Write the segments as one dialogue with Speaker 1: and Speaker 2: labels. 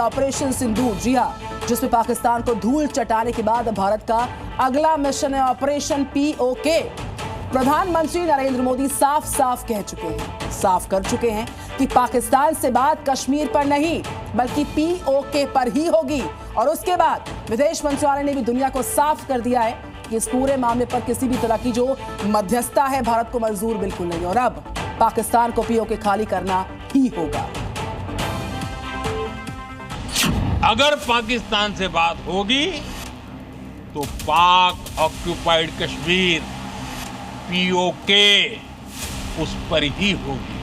Speaker 1: Operation सिंदूर। जी हां, जिसमें पाकिस्तान को धूल चटाने के बाद भारत का अगला मिशन है ऑपरेशन पीओके। प्रधानमंत्री नरेंद्र मोदी साफ कर चुके हैं कि पाकिस्तान से बात कश्मीर पर नहीं बल्कि पीओके पर ही होगी। और उसके बाद विदेश मंत्रालय ने भी दुनिया को साफ कर दिया है कि इस पूरे मामले पर किसी भी तरह की जो मध्यस्थता है भारत को मंजूर बिल्कुल नहीं, और अब पाकिस्तान को पीओके खाली करना ही होगा।
Speaker 2: अगर पाकिस्तान से बात होगी तो पाक ऑक्युपाइड कश्मीर पीओके उस पर ही होगी।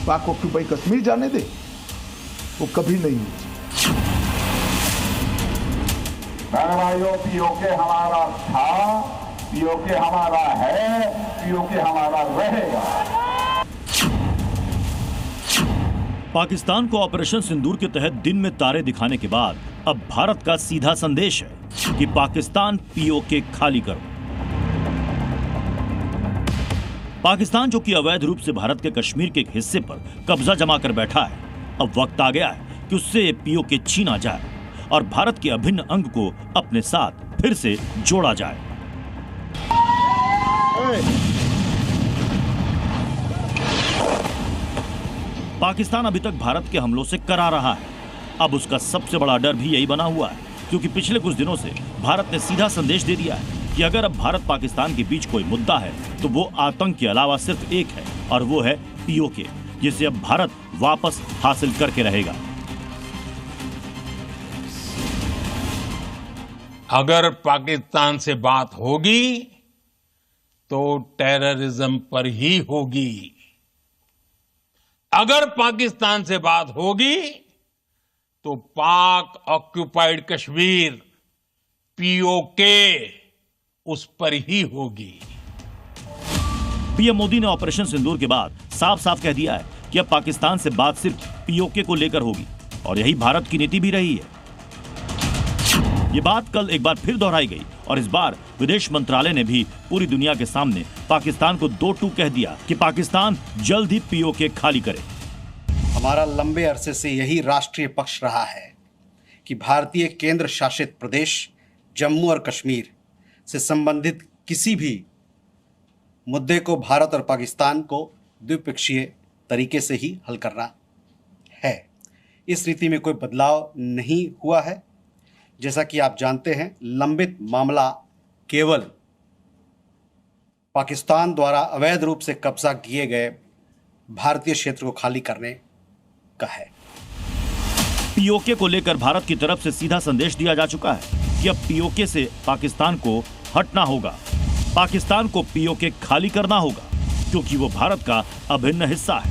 Speaker 3: पाक ऑक्युपाइड कश्मीर जाने दे, वो कभी नहीं हो।
Speaker 4: भाइयों, पीओके हमारा था, पीओके हमारा है, पीओके हमारा रहेगा।
Speaker 5: पाकिस्तान को ऑपरेशन सिंदूर के तहत दिन में तारे दिखाने के बाद अब भारत का सीधा संदेश है कि पाकिस्तान पीओके खाली करो। पाकिस्तान जो कि अवैध रूप से भारत के कश्मीर के एक हिस्से पर कब्जा जमा कर बैठा है, अब वक्त आ गया है कि उससे पीओके छीना जाए और भारत के अभिन्न अंग को अपने साथ फिर से जोड़ा जाए। पाकिस्तान अभी तक भारत के हमलों से करा रहा है। अब उसका सबसे बड़ा डर भी यही बना हुआ है, क्योंकि पिछले कुछ दिनों से भारत ने सीधा संदेश दे दिया है कि अगर अब भारत पाकिस्तान के बीच कोई मुद्दा है तो वो आतंक के अलावा सिर्फ एक है, और वो है पीओके, जिसे अब भारत वापस हासिल करके रहेगा।
Speaker 2: अगर पाकिस्तान से बात होगी तो टेररिज्म पर ही होगी। अगर पाकिस्तान से बात होगी तो पाक ऑक्युपाइड कश्मीर पीओके उस पर ही होगी।
Speaker 5: पीएम मोदी ने ऑपरेशन सिंदूर के बाद साफ साफ कह दिया है कि अब पाकिस्तान से बात सिर्फ पीओके को लेकर होगी, और यही भारत की नीति भी रही है। ये बात कल एक बार फिर दोहराई गई, और इस बार विदेश मंत्रालय ने भी पूरी दुनिया के सामने पाकिस्तान को 2-2 कह दिया कि पाकिस्तान जल्द ही पीओके खाली करे।
Speaker 6: हमारा लंबे अरसे से यही राष्ट्रीय पक्ष रहा है कि भारतीय केंद्र शासित प्रदेश जम्मू और कश्मीर से संबंधित किसी भी मुद्दे को भारत और पाकिस्तान को द्विपक्षीय तरीके से ही हल करना है। इस रीति में कोई बदलाव नहीं हुआ है। जैसा कि आप जानते हैं, लंबित मामला केवल पाकिस्तान द्वारा अवैध रूप से कब्जा किए गए भारतीय क्षेत्र को खाली करने का है।
Speaker 5: पीओके को लेकर भारत की तरफ से सीधा संदेश दिया जा चुका है कि अब पीओके से पाकिस्तान को हटना होगा, पाकिस्तान को पीओके खाली करना होगा, क्योंकि वो भारत का अभिन्न हिस्सा है।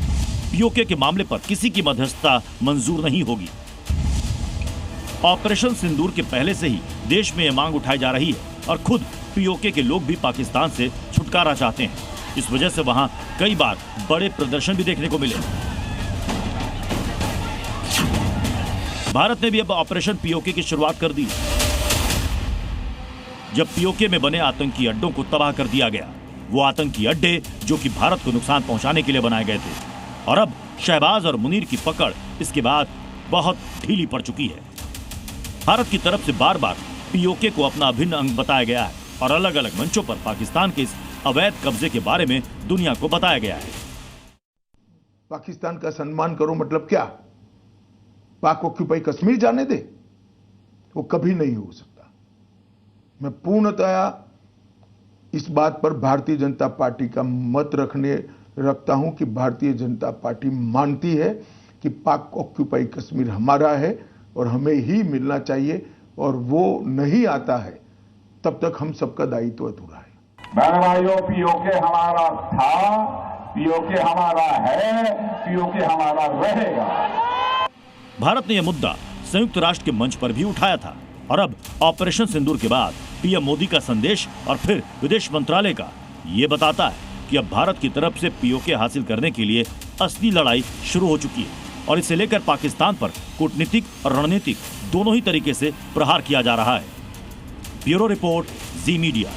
Speaker 5: पीओके के मामले पर किसी की मध्यस्थता मंजूर नहीं होगी। ऑपरेशन सिंदूर के पहले से ही देश में यह मांग उठाई जा रही है, और खुद पीओके के लोग भी पाकिस्तान से छुटकारा चाहते हैं। इस वजह से वहां कई बार बड़े प्रदर्शन भी देखने को मिले। भारत ने भी अब ऑपरेशन पीओके की शुरुआत कर दी। जब पीओके में बने आतंकी अड्डों को तबाह कर दिया गया, वो आतंकी अड्डे जो कि भारत को नुकसान पहुंचाने के लिए बनाए गए थे, और अब शहबाज और मुनीर की पकड़ इसके बाद बहुत ढीली पड़ चुकी है। भारत की तरफ से बार बार पीओके को अपना अभिन्न अंग बताया गया है, और अलग अलग मंचों पर पाकिस्तान के इस अवैध कब्जे के बारे में दुनिया को बताया गया है।
Speaker 3: पाकिस्तान का सम्मान करो मतलब क्या? पाक ऑक्युपाइड कश्मीर जाने दे, वो कभी नहीं हो सकता। मैं पूर्णतया इस बात पर भारतीय जनता पार्टी का मत रखता हूं कि भारतीय जनता पार्टी मानती है कि पाक ऑक्युपाइड कश्मीर हमारा है और हमें ही मिलना चाहिए, और वो नहीं आता है तब तक हम सबका दायित्व अधूरा है।
Speaker 4: भाइयों, पीओके हमारा था, पीओके हमारा है, पीओके हमारा रहेगा।
Speaker 5: भारत ने यह मुद्दा संयुक्त राष्ट्र के मंच पर भी उठाया था, और अब ऑपरेशन सिंदूर के बाद पीएम मोदी का संदेश और फिर विदेश मंत्रालय का ये बताता है कि अब भारत की तरफ से पीओके हासिल करने के लिए असली लड़ाई शुरू हो चुकी है, और इसे लेकर पाकिस्तान पर कूटनीतिक और रणनीतिक दोनों ही तरीके से प्रहार किया जा रहा है। ब्यूरो रिपोर्ट, जी मीडिया।